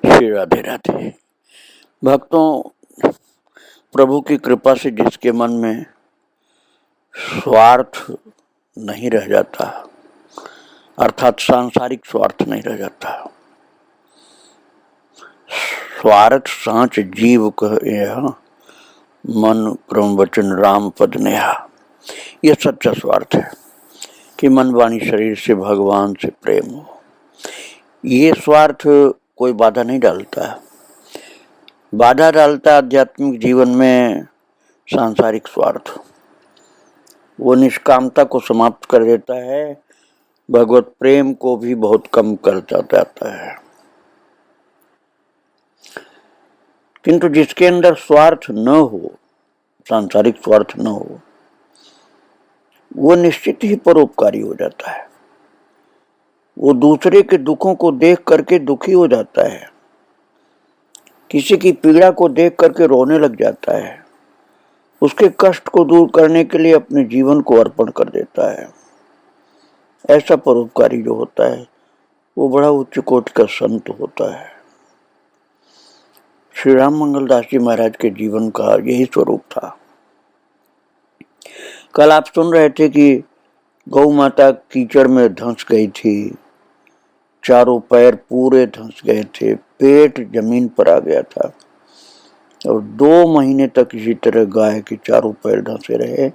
श्री राधे राधे। भक्तों, प्रभु की कृपा से जिसके मन में स्वार्थ नहीं रह जाता, अर्थात सांसारिक स्वार्थ नहीं रह जाता, स्वार्थ सांच जीव कह मन क्रम वचन राम पद नेहा। यह सच्चा स्वार्थ है कि मन वाणी शरीर से भगवान से प्रेम हो। ये स्वार्थ कोई बाधा नहीं डालता है। बाधा डालता आध्यात्मिक जीवन में सांसारिक स्वार्थ। वो निष्कामता को समाप्त कर देता है, भगवत प्रेम को भी बहुत कम करता जाता है। किंतु जिसके अंदर स्वार्थ न हो, सांसारिक स्वार्थ न हो, वो निश्चित ही परोपकारी हो जाता है। वो दूसरे के दुखों को देख करके दुखी हो जाता है, किसी की पीड़ा को देख करके रोने लग जाता है, उसके कष्ट को दूर करने के लिए अपने जीवन को अर्पण कर देता है। ऐसा परोपकारी जो होता है वो बड़ा उच्च कोटि का संत होता है। श्री राम मंगलदास जी महाराज के जीवन का यही स्वरूप था। कल आप सुन रहे थे कि गौ माता कीचड़ में धंस गई थी, चारों पैर पूरे धंस गए थे, पेट जमीन पर आ गया था और 2 महीने तक इसी तरह गाय के चारों पैर धंसे रहे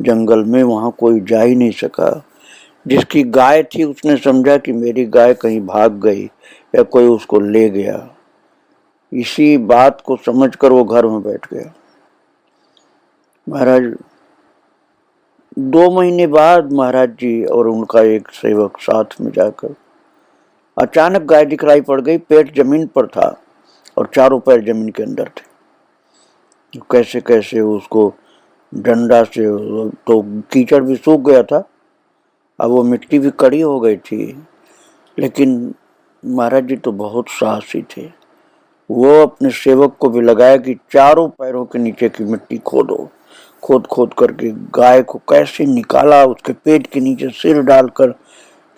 जंगल में। वहां कोई जा ही नहीं सका। जिसकी गाय थी उसने समझा कि मेरी गाय कहीं भाग गई या कोई उसको ले गया। इसी बात को समझकर वो घर में बैठ गया। महाराज 2 महीने बाद महाराज जी और उनका एक सेवक साथ में जाकर अचानक गाय दिखलाई पड़ गई। पेट जमीन पर था और चारों पैर जमीन के अंदर थे। कैसे कैसे उसको डंडा से, तो कीचड़ भी सूख गया था, अब वो मिट्टी भी कड़ी हो गई थी, लेकिन महाराज जी तो बहुत साहसी थे। वो अपने सेवक को भी लगाया कि चारों पैरों के नीचे की मिट्टी खोदो। खोद खोद करके गाय को कैसे निकाला, उसके पेट के नीचे सिर डालकर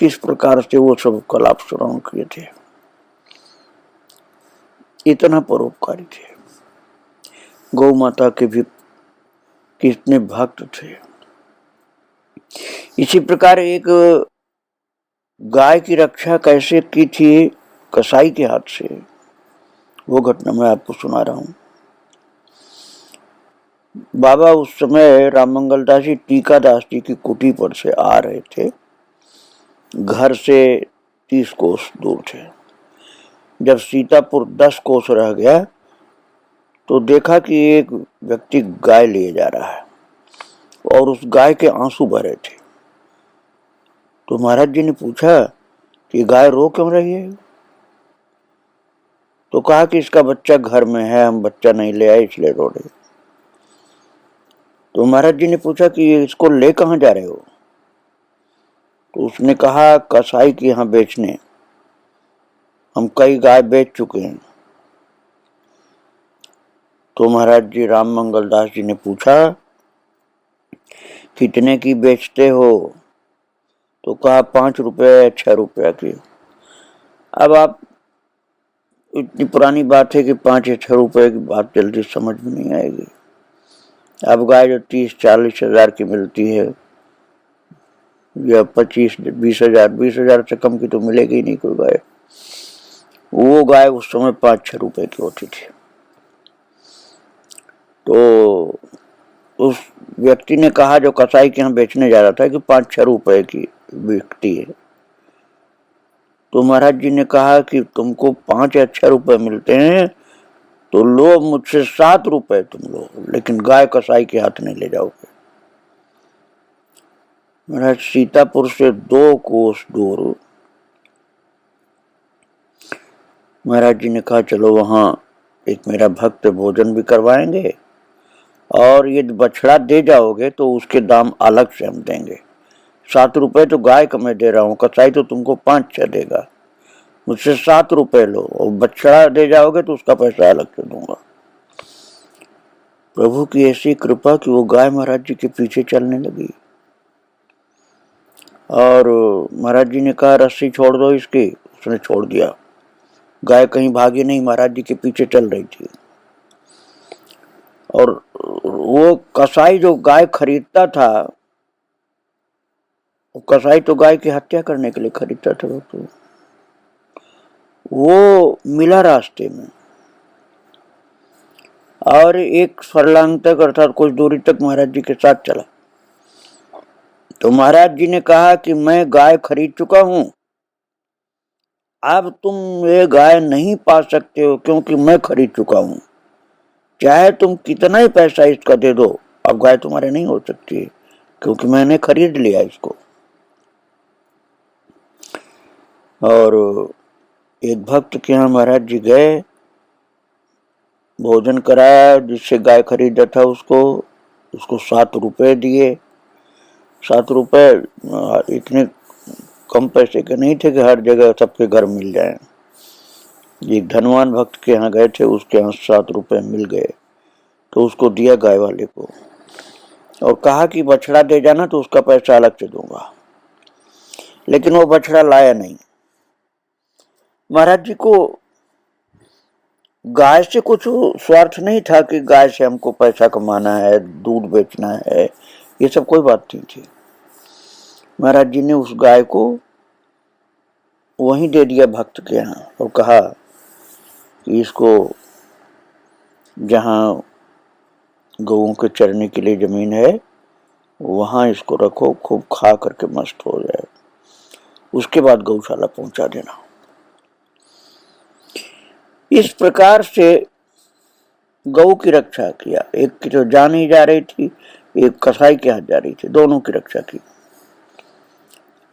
किस प्रकार से वो सब कलाप श्रवण किए थे। इतना परोपकारी थे। गौ माता के भी कितने भक्त थे। इसी प्रकार एक गाय की रक्षा कैसे की थी कसाई के हाथ से, वो घटना मैं आपको सुना रहा हूं। बाबा उस समय राममंगल दास जी टीकादास जी की कुटी पर से आ रहे थे। घर से 30 कोस दूर थे। जब सीतापुर 10 कोस रह गया तो देखा कि एक व्यक्ति गाय लिए जा रहा है और उस गाय के आंसू भरे थे। तो महाराज जी ने पूछा कि गाय रो क्यों रही है? तो कहा कि इसका बच्चा घर में है, हम बच्चा नहीं ले आए इसलिए रो रही। तो महाराज जी ने पूछा कि इसको ले कहां जा रहे हो? तो उसने कहा कसाई के यहां बेचने, हम कई गाय बेच चुके हैं। तो महाराज जी राम मंगल दास जी ने पूछा कितने की बेचते हो? तो कहा 5 रुपए 6 रुपया की। अब आप, इतनी पुरानी बात है कि 5 या 6 रुपए की बात जल्दी समझ में नहीं आएगी। अब गाय जो 30-40 हजार की मिलती है या 25-20 हजार, 20 हजार से कम की तो मिलेगी ही नहीं कोई गाय। वो गाय उस समय 5-6 रुपए की होती थी। तो उस व्यक्ति ने कहा जो कसाई के यहाँ बेचने जा रहा था कि 5-6 रुपए की बिकती है। तो महाराज जी ने कहा कि तुमको 5 या 6 रुपए मिलते हैं तो लो, मुझसे 7 रुपए तुम लो, लेकिन गाय कसाई के हाथ नहीं ले जाओगे। महाराज सीतापुर से 2 कोस दूर महाराज जी ने कहा चलो वहां एक मेरा भक्त भोजन भी करवाएंगे और ये बछड़ा दे जाओगे तो उसके दाम अलग से हम देंगे। 7 रुपए तो गाय का मैं दे रहा हूँ, कसाई तो तुमको 5-6 देगा, मुझसे 7 रुपए लो और बछड़ा दे जाओगे तो उसका पैसा अलग से दूंगा। प्रभु की ऐसी कृपा कि वो गाय महाराज जी के पीछे चलने लगी और महाराज जी ने कहा रस्सी छोड़ दो इसकी, उसने छोड़ दिया। गाय कहीं भागी नहीं, महाराज जी के पीछे चल रही थी। और वो कसाई जो गाय खरीदता था, वो कसाई तो गाय की हत्या करने के लिए खरीदता था। तो वो मिला रास्ते में और एक फरलांग तक अर्थात कुछ दूरी तक महाराज जी के साथ चला। तो महाराज जी ने कहा कि मैं गाय खरीद चुका हूं, अब तुम ये गाय नहीं पा सकते हो क्योंकि मैं खरीद चुका हूं। चाहे तुम कितना ही पैसा इसका दे दो, अब गाय तुम्हारे नहीं हो सकती क्योंकि मैंने खरीद लिया इसको। और एक भक्त के यहाँ महाराज जी गए, भोजन कराया, जिससे गाय खरीदा था उसको 7 रुपए दिए। 7 रुपए इतने कम पैसे के नहीं थे कि हर जगह सबके घर मिल जाए। एक धनवान भक्त के यहाँ गए थे, उसके यहाँ 7 रुपए मिल गए, तो उसको दिया गाय वाले को और कहा कि बछड़ा दे जाना तो उसका पैसा अलग से दूंगा। लेकिन वो बछड़ा लाया नहीं। महाराज जी को गाय से कुछ स्वार्थ नहीं था कि गाय से हमको पैसा कमाना है, दूध बेचना है, ये सब कोई बात नहीं थी। महाराज जी ने उस गाय को वहीं दे दिया भक्त के यहाँ और कहा कि इसको जहाँ गौओं के चरने के लिए जमीन है वहां इसको रखो, खूब खा करके मस्त हो जाए, उसके बाद गौशाला पहुंचा देना। इस प्रकार से गौ की रक्षा किया। एक की तो जान ही जा रही थी, एक कसाई के हाथ जा रही थी, दोनों की रक्षा की।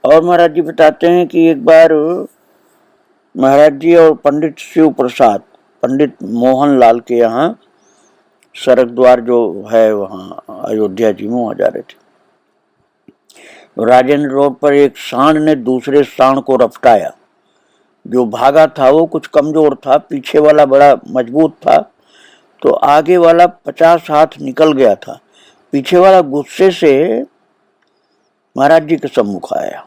और महाराज जी बताते हैं कि एक बार महाराज जी और पंडित शिव प्रसाद, पंडित मोहन लाल के यहाँ सड़क द्वार जो है वहां अयोध्या जी में, वहां जा रहे थे। राजेंद्र रोड पर एक सांड ने दूसरे सांड को रपटाया। जो भागा था वो कुछ कमजोर था, पीछे वाला बड़ा मजबूत था, तो आगे वाला 50 हाथ निकल गया था। पीछे वाला गुस्से से महाराज जी के सम्मुख आया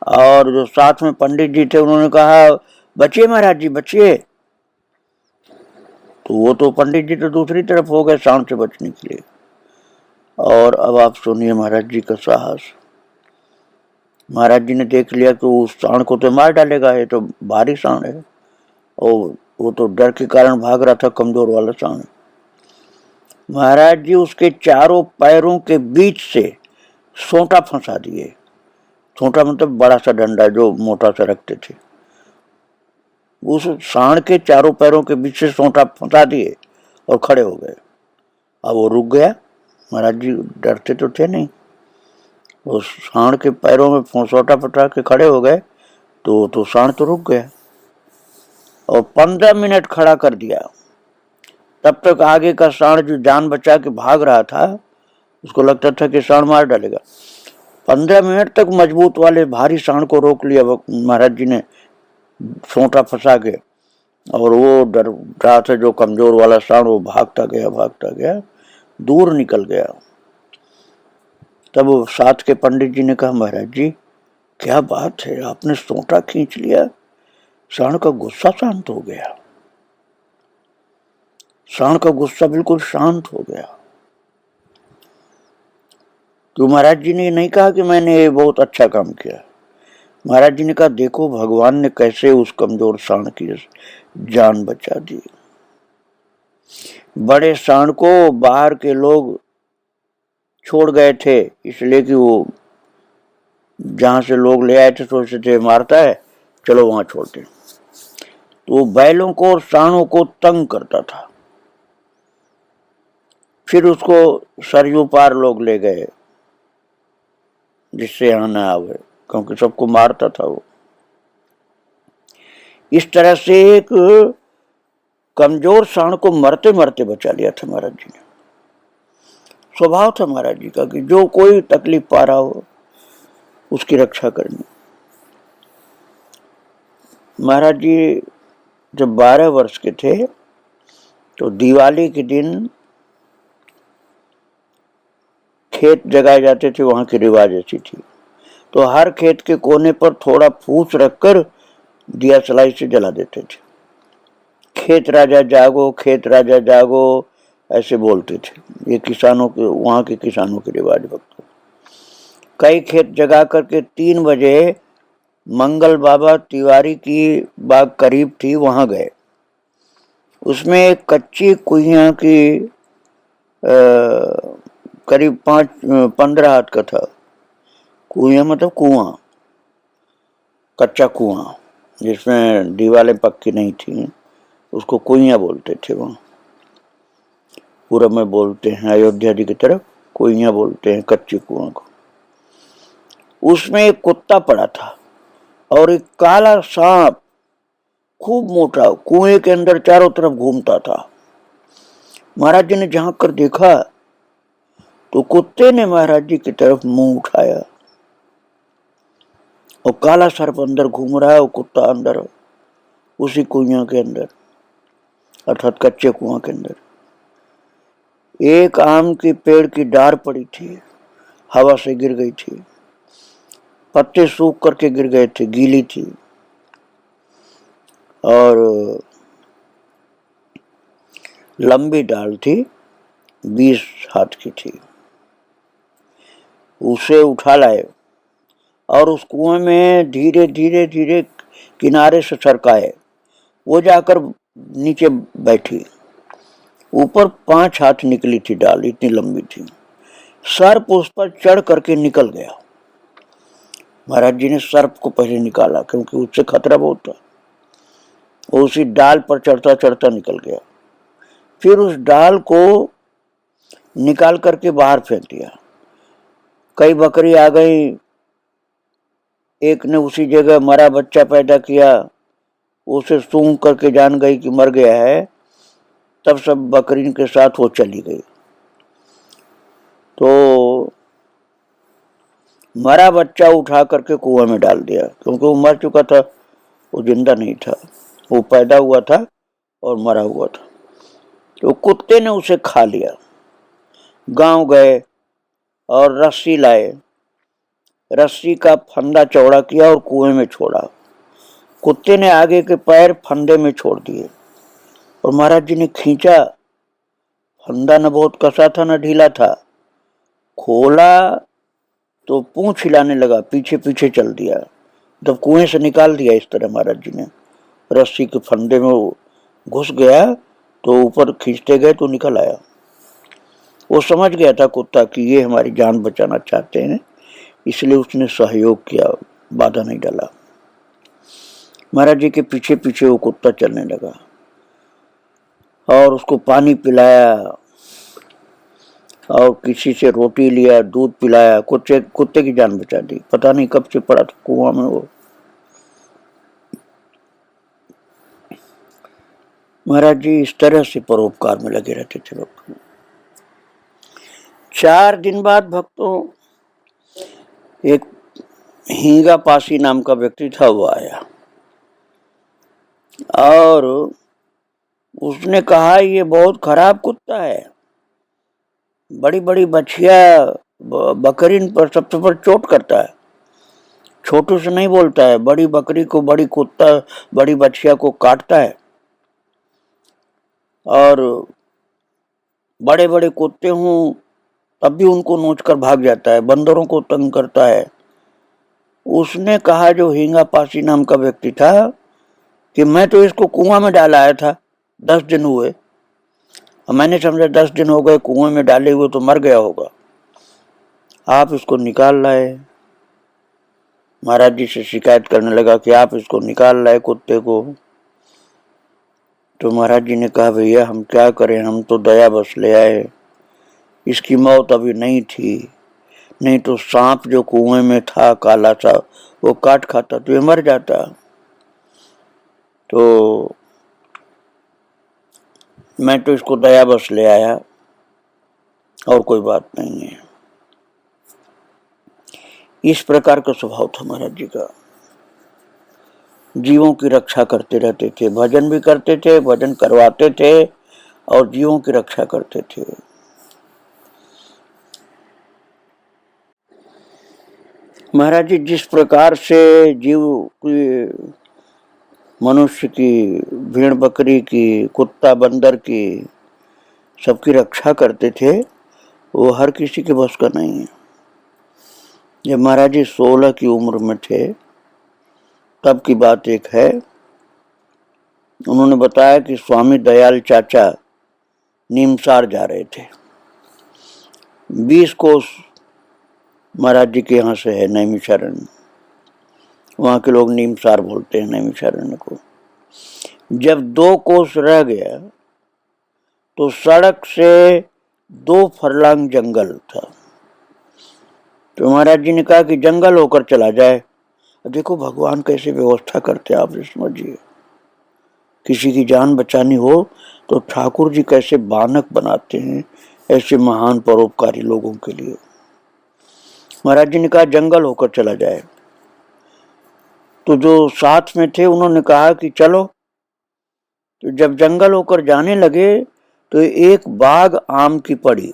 और जो साथ में पंडित जी थे उन्होंने कहा, बचिए महाराज जी बचिए। तो वो तो पंडित जी तो दूसरी तरफ हो गए सांड से बचने के लिए। और अब आप सुनिए महाराज जी का साहस। महाराज जी ने देख लिया कि उस सांड को तो मार डालेगा, ये तो भारी सांड है, और वो तो डर के कारण भाग रहा था, कमजोर वाला सांड। महाराज जी उसके चारों पैरों के बीच से सोंटा फंसा दिए। सोंटा मतलब बड़ा सा डंडा जो मोटा सा रखते थे, उस सांड के चारों पैरों के बीच से सोंटा फंसा दिए और खड़े हो गए। अब वो रुक गया। महाराज जी डरते तो थे नहीं, उस सांड के पैरों में सोंटा फंसा के खड़े हो गए तो सांड तो रुक गया और 15 मिनट खड़ा कर दिया। तब तक आगे का सांड जो जान बचा के भाग रहा था, उसको लगता था कि सांड मार डालेगा। 15 मिनट तक मजबूत वाले भारी सांड को रोक लिया महाराज जी ने सोंटा फंसा के, और वो डर रहा था जो कमजोर वाला सांड, वो भागता गया, दूर निकल गया। तब साथ के पंडित जी ने कहा, महाराज जी क्या बात है, आपने सोंटा खींच लिया, सांड का गुस्सा शांत हो गया। सांड का गुस्सा बिल्कुल शांत हो गया। तो महाराज जी ने नहीं कहा कि मैंने ये बहुत अच्छा काम किया। महाराज जी ने कहा, देखो भगवान ने कैसे उस कमजोर सांड की जान बचा दी। बड़े सांड को बाहर के लोग छोड़ गए थे, इसलिए कि वो जहां से लोग ले आए थे सोचते थे मारता है, चलो वहां छोड़ते। तो वो बैलों को और सांडों को तंग करता था। फिर उसको सरयू पार लोग ले गए जिससे यहाँ न आवे, क्योंकि सबको मारता था वो। इस तरह से एक कमजोर सांड को मरते मरते बचा लिया था महाराज जी ने। स्वभाव था महाराज जी का कि जो कोई तकलीफ पा रहा हो उसकी रक्षा करनी। महाराज जी जब 12 वर्ष के थे तो दिवाली के दिन खेत जगाए जाते थे, वहां की रिवाज ऐसी थी। तो हर खेत के कोने पर थोड़ा फूस रखकर दिया सलाई से जला देते थे। खेत राजा जागो, खेत राजा जागो, ऐसे बोलते थे। ये किसानों के, वहां के किसानों के रिवाज भक्तों। कई खेत जगा करके 3 बजे मंगल बाबा तिवारी की बाग करीब थी, वहां गए। उसमें एक कच्ची कुइयां की करीब 15 हाथ का था। कुइयां मतलब कुआं, कच्चा कुआं जिसमें दीवारें पक्की नहीं थी, उसको कुइयां बोलते थे। वहां पूरब में बोलते हैं, अयोध्या जी की तरफ कुइयां बोलते हैं कच्ची कुआं को। उसमें एक कुत्ता पड़ा था और एक काला सांप खूब मोटा कुएं के अंदर चारों तरफ घूमता था। महाराज जी ने झांक कर देखा तो कुत्ते ने महाराज जी की तरफ मुंह उठाया और काला सर्प अंदर घूम रहा है और कुत्ता अंदर उसी कुइयां के अंदर, अर्थात कच्चे कुआं के अंदर। एक आम के पेड़ की डार पड़ी थी, हवा से गिर गई थी, पत्ते सूख करके गिर गए थे, गीली थी, और लंबी डाल थी, 20 हाथ की थी। उसे उठा लाए और उस कुएं में धीरे धीरे धीरे किनारे से सरकाए। वो जाकर नीचे बैठी। ऊपर 5 हाथ निकली थी डाल, इतनी लंबी थी। सर्प उस पर चढ़ करके निकल गया। महाराज जी ने सर्प को पहले निकाला क्योंकि उससे खतरा बहुत था। वो उसी डाल पर चढ़ता चढ़ता निकल गया। फिर उस डाल को निकाल करके बाहर फेंक दिया। कई बकरी आ गई, एक ने उसी जगह मरा बच्चा पैदा किया, उसे सूंघ करके जान गई कि मर गया है, तब सब बकरी के साथ वो चली गई। तो मरा बच्चा उठा करके कुआं में डाल दिया क्योंकि वो मर चुका था, वो जिंदा नहीं था, वो पैदा हुआ था और मरा हुआ था। तो कुत्ते ने उसे खा लिया। गांव गए और रस्सी लाए, रस्सी का फंदा चौड़ा किया और कुएं में छोड़ा। कुत्ते ने आगे के पैर फंदे में छोड़ दिए और महाराज जी ने खींचा। फंदा न बहुत कसा था न ढीला था। खोला तो पूंछ हिलाने लगा, पीछे पीछे चल दिया। जब कुएं से निकाल दिया इस तरह महाराज जी ने, रस्सी के फंदे में वो घुस गया तो ऊपर खींचते गए तो निकल आया। वो समझ गया था कुत्ता कि ये हमारी जान बचाना चाहते हैं, इसलिए उसने सहयोग किया, बाधा नहीं डाला। महाराज जी के पीछे पीछे वो कुत्ता चलने लगा और उसको पानी पिलाया और किसी से रोटी लिया, दूध पिलाया, कुत्ते की जान बचा दी। पता नहीं कब से पड़ा था कुआं में वो। महाराज जी इस तरह से परोपकार में लगे रहते थे भक्तों। 4 दिन बाद भक्तों एक हींगा पासी नाम का व्यक्ति था, वो आया और उसने कहा ये बहुत खराब कुत्ता है, बड़ी बड़ी बछिया बकरी पर सबसे पर चोट करता है, छोटू से नहीं बोलता है, बड़ी बकरी को, बड़ी कुत्ता, बड़ी बछिया को काटता है और बड़े बड़े कुत्ते हों तब भी उनको नोच कर भाग जाता है, बंदरों को तंग करता है। उसने कहा, जो हींगा पासी नाम का व्यक्ति था, कि मैं तो इसको कुआं में डाल आया था, 10 दिन हुए, मैंने समझा 10 दिन हो गए कुएं में डाले हुए तो मर गया होगा, आप इसको निकाल लाए। महाराज जी से शिकायत करने लगा कि आप इसको निकाल लाए कुत्ते को। तो महाराज जी ने कहा, भैया हम क्या करें, हम तो दया बस ले आए, इसकी मौत अभी नहीं थी, नहीं तो सांप जो कुएं में था काला सा वो काट खाता तो ये मर जाता। तो मैं तो इसको दया बस ले आया और कोई बात नहीं है। इस प्रकार का स्वभाव था महाराज जी का। जीवों की रक्षा करते रहते थे, भजन भी करते थे, भजन करवाते थे और जीवों की रक्षा करते थे। महाराज जी जिस प्रकार से जीव की मनुष्य की, भेड़ बकरी की, कुत्ता बंदर की, सबकी रक्षा करते थे, वो हर किसी के बस का नहीं है। जब महाराज जी 16 की उम्र में थे तब की बात एक है। उन्होंने बताया कि स्वामी दयाल चाचा नीमसार जा रहे थे। 20 कोस महाराज जी के यहाँ से है नैमिषारण्य, वहाँ के लोग नीमसार बोलते हैं नैमिषारण्य को। जब 2 कोस रह गया तो सड़क से 2 फरलांग जंगल था। तो महाराज जी ने कहा कि जंगल होकर चला जाए। देखो भगवान कैसे व्यवस्था करते हैं, आप समझिए। किसी की जान बचानी हो तो ठाकुर जी कैसे बानक बनाते हैं ऐसे महान परोपकारी लोगों के लिए। महाराज जी ने कहा जंगल होकर चला जाए। तो जो साथ में थे उन्होंने कहा कि चलो। तो जब जंगल होकर जाने लगे तो एक बाग आम की पड़ी।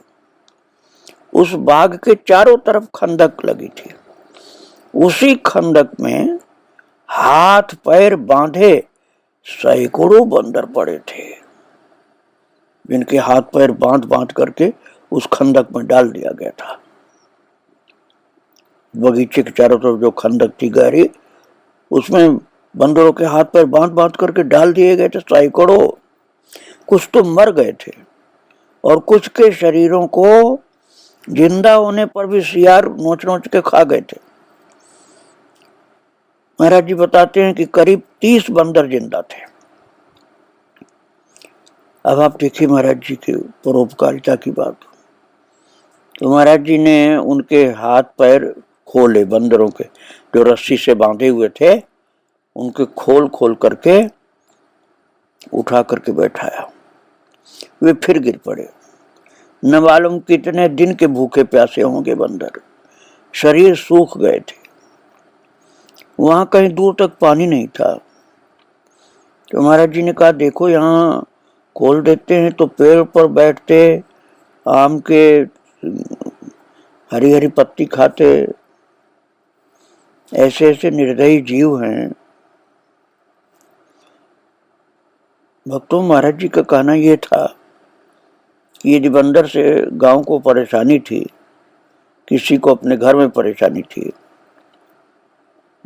उस बाग के चारों तरफ खंदक लगी थी। उसी खंदक में हाथ पैर बांधे सैकड़ों बंदर पड़े थे, जिनके हाथ पैर बांध बांध करके उस खंदक में डाल दिया गया था। बगीचे के चारों तरफ जो खंदक थी गहरी, उसमें बंदरों के हाथ पैर बांध बांध करके डाल दिए गए थे सैकड़ों। कुछ तो मर गए थे और कुछ के शरीरों को जिंदा होने पर भी सियार नोच नोच के खा गए थे। महाराज जी बताते हैं कि करीब 30 बंदर जिंदा थे। अब आप देखिए महाराज जी की परोपकारिता की बात। तो महाराज जी ने उनके हाथ पैर खोले, बंदरों के जो रस्सी से बांधे हुए थे उनके खोल खोल करके उठा करके बैठाया। वे फिर गिर पड़े। न मालूम कितने दिन के भूखे प्यासे होंगे बंदर, शरीर सूख गए थे। वहां कहीं दूर तक पानी नहीं था। तो महाराज जी ने कहा देखो यहाँ खोल देते हैं तो पेड़ पर बैठते, आम के हरी हरी पत्ती खाते, ऐसे ऐसे निर्दयी जीव हैं। भक्तों, महाराज जी का कहना यह था कि यदि बंदर से गांव को परेशानी थी, किसी को अपने घर में परेशानी थी,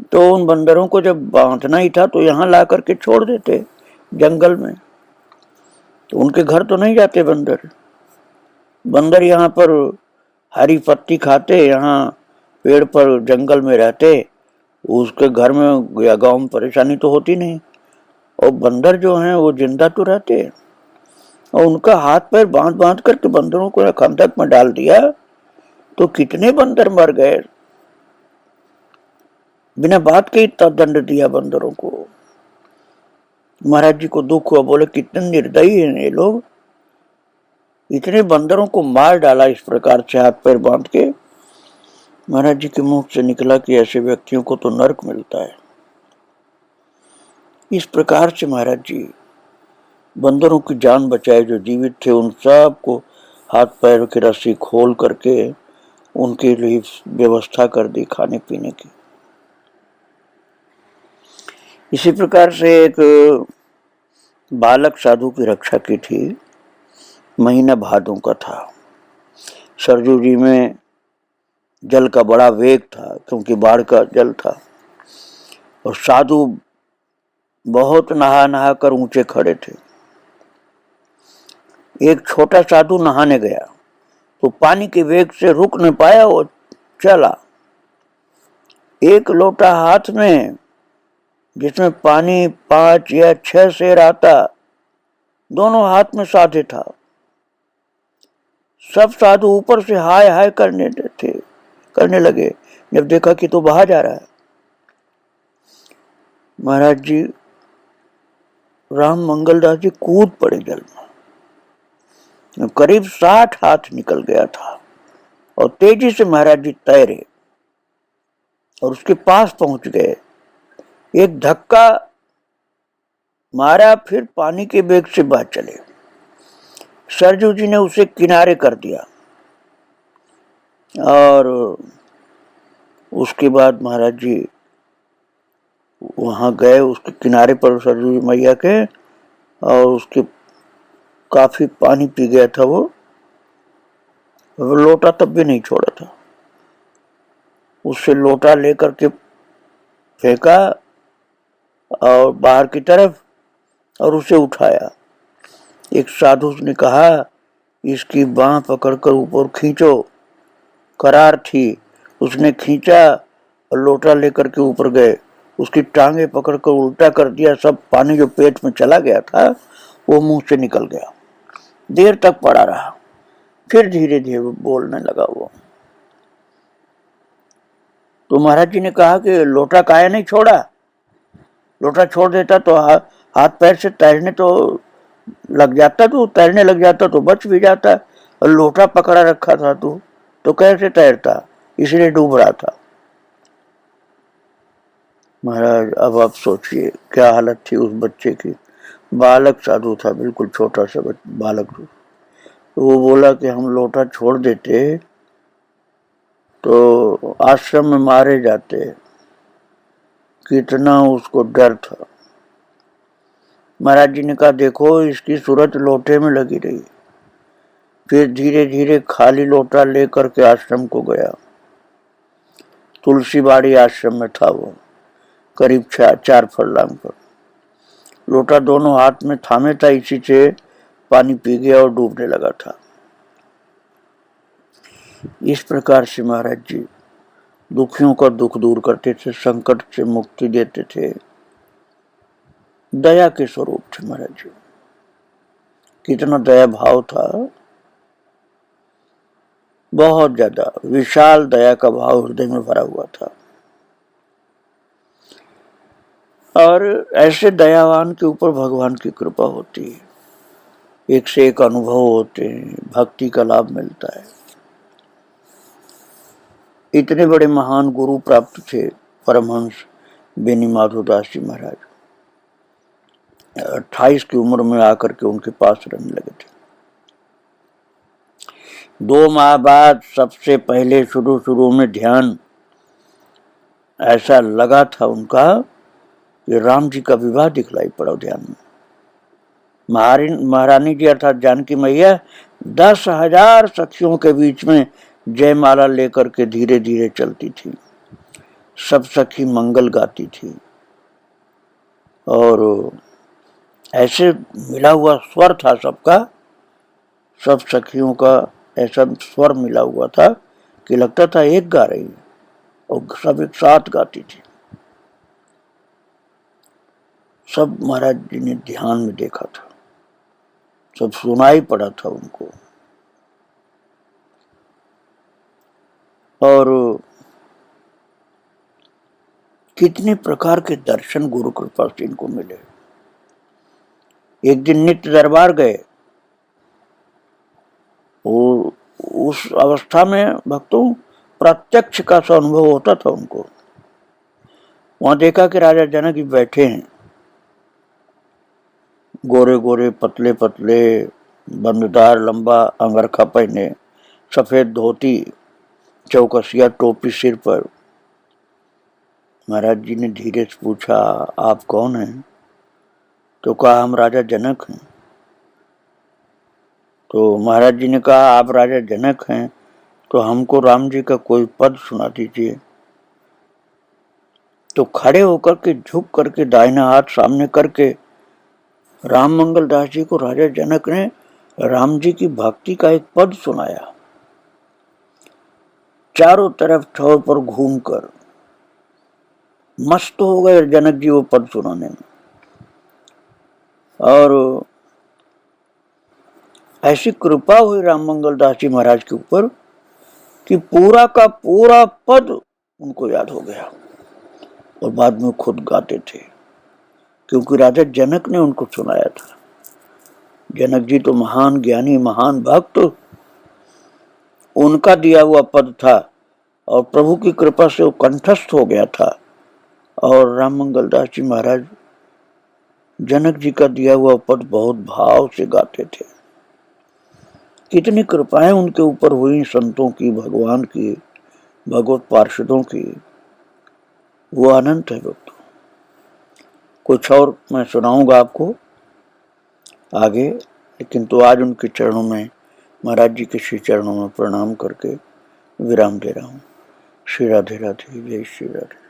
तो उन बंदरों को जब बांधना ही था तो यहाँ ला करके छोड़ देते जंगल में। तो उनके घर तो नहीं जाते बंदर। बंदर यहाँ पर हरी पत्ती खाते, यहाँ पेड़ पर जंगल में रहते, उसके घर में या गांव में परेशानी तो होती नहीं। और बंदर जो हैं वो जिंदा तो रहते हैं। और उनका हाथ पैर बांध बांध करके बंदरों को खंदक में डाल दिया तो कितने बंदर मर गए। बिना बात के इतना दंड दिया बंदरों को। महाराज जी को दुख हुआ, बोले कितने निर्दयी हैं ये लोग, इतने बंदरों को मार डाला इस प्रकार से हाथ पैर बांध के। महाराज जी के मुख से निकला कि ऐसे व्यक्तियों को तो नरक मिलता है। इस प्रकार से महाराज जी बंदरों की जान बचाए, जो जीवित थे उन सब को हाथ पैर की रस्सी खोल करके उनके लिए व्यवस्था कर दी खाने पीने की। इसी प्रकार से एक बालक साधु की रक्षा की थी। महीना भादों का था। सरजू जी में जल का बड़ा वेग था क्योंकि बाढ़ का जल था, और साधु बहुत नहा नहा कर ऊंचे खड़े थे। एक छोटा साधु नहाने गया तो पानी के वेग से रुक नहीं पाया, वो चला। एक लोटा हाथ में जिसमें पानी 5 या 6 सेर आता, दोनों हाथ में साधे था। सब साधु ऊपर से हाय हाय करने लगे जब देखा कि तो बहा जा रहा है। महाराज जी राम मंगलदास जी कूद पड़े जल में। करीब 60 हाथ निकल गया था और तेजी से महाराज जी तैरे और उसके पास पहुंच गए। एक धक्का मारा, फिर पानी के वेग से बह चले। सरजू जी ने उसे किनारे कर दिया और उसके बाद महाराज जी वहां गए उसके किनारे पर सरजू मैया के, और उसके काफी पानी पी गया था वो लोटा तब भी नहीं छोड़ा था। उससे लोटा लेकर के फेंका और बाहर की तरफ, और उसे उठाया। एक साधु ने कहा, इसकी बांह पकड़कर ऊपर खींचो। करार थी, उसने खींचा और लोटा लेकर के ऊपर गए। उसकी टांगे पकड़कर उल्टा कर दिया, सब पानी जो पेट में चला गया था वो मुंह से निकल गया। देर तक पड़ा रहा, फिर धीरे धीरे बोलने लगा वो। तो महाराज जी ने कहा कि लोटा काहे नहीं छोड़ा? लोटा छोड़ देता तो हाथ पैर से तैरने तो लग जाता, तू तैरने लग जाता तो बच भी जाता, और लोटा पकड़ा रखा था तू तो कैसे तैरता? इसलिए डूब रहा था। महाराज अब आप सोचिए क्या हालत थी उस बच्चे की। बालक साधु था, बिल्कुल छोटा सा बालक। तो वो बोला कि हम लोटा छोड़ देते तो आश्रम में मारे जाते। कितना उसको डर था। महाराज जी ने कहा, देखो इसकी सूरत लोटे में लगी रही। फिर धीरे धीरे खाली लोटा लेकर के आश्रम को गया। तुलसीबाड़ी आश्रम में था वो, करीब 4 फरलांग पर। लोटा दोनों हाथ में थामे था, इसी से पानी पी गया और डूबने लगा था। इस प्रकार से महाराज जी दुखियों का दुख दूर करते थे, संकट से मुक्ति देते थे। दया के स्वरूप थे महाराज जी। कितना दया भाव था, बहुत ज्यादा विशाल दया का भाव हृदय में भरा हुआ था। और ऐसे दयावान के ऊपर भगवान की कृपा होती है, एक से एक अनुभव होते हैं, भक्ति का लाभ मिलता है। इतने बड़े महान गुरु प्राप्त थे परमहंस बेनी माधवदास जी महाराज। 28 की उम्र में आकर के उनके पास रहने लगे थे। 2 माह बाद सबसे पहले शुरू में ध्यान ऐसा लगा था उनका कि राम जी का विवाह दिखलाई पड़ा ध्यान में। महारानी जी अर्थात जानकी मैया 10,000 सखियों के बीच में जयमाला लेकर के धीरे धीरे चलती थी। सब सखी मंगल गाती थी और ऐसे मिला हुआ स्वर था सबका, सब सखियों का ऐसा स्वर मिला हुआ था कि लगता था एक गा रही है और सब एक साथ गाती थी। सब महाराज जी ने ध्यान में देखा था, सब सुनाई पड़ा था उनको। और कितने प्रकार के दर्शन गुरु कृपा से इनको मिले। एक दिन नित्य दरबार गए, और उस अवस्था में भक्तों प्रत्यक्ष का सा अनुभव होता था उनको। वहां देखा कि राजा जनक जी बैठे हैं, गोरे गोरे पतले पतले, बंददार लंबा अंगरखा पहने, सफेद धोती, चौकसिया टोपी सिर पर। महाराज जी ने धीरे से पूछा, आप कौन हैं? तो कहा, हम राजा जनक हैं। तो महाराज जी ने कहा, आप राजा जनक हैं तो हमको राम जी का कोई पद सुना दीजिए। तो खड़े होकर के झुक करके दाहिना हाथ सामने करके राम मंगल दास जी को राजा जनक ने राम जी की भक्ति का एक पद सुनाया। चारों तरफ ठौर पर घूमकर मस्त हो गए जनक जी वो पद सुनाने में। और ऐसी कृपा हुई राम मंगल दास जी महाराज के ऊपर कि पूरा का पूरा पद उनको याद हो गया और बाद में खुद गाते थे, क्योंकि राजा जनक ने उनको सुनाया था। जनक जी तो महान ज्ञानी, महान भक्त, उनका दिया हुआ पद था और प्रभु की कृपा से वो कंठस्थ हो गया था। और राम मंगल दास जी महाराज जनक जी का दिया हुआ पद बहुत भाव से गाते थे। कितनी कृपाएं उनके ऊपर हुई, संतों की, भगवान की, भगवत पार्षदों की, वो अनंत है दोस्तों। कुछ और मैं सुनाऊंगा आपको आगे, लेकिन तो आज उनके चरणों में, महाराज जी के श्री चरणों में प्रणाम करके विराम दे रहा हूँ। श्री राधे राधे, जय श्री राधे।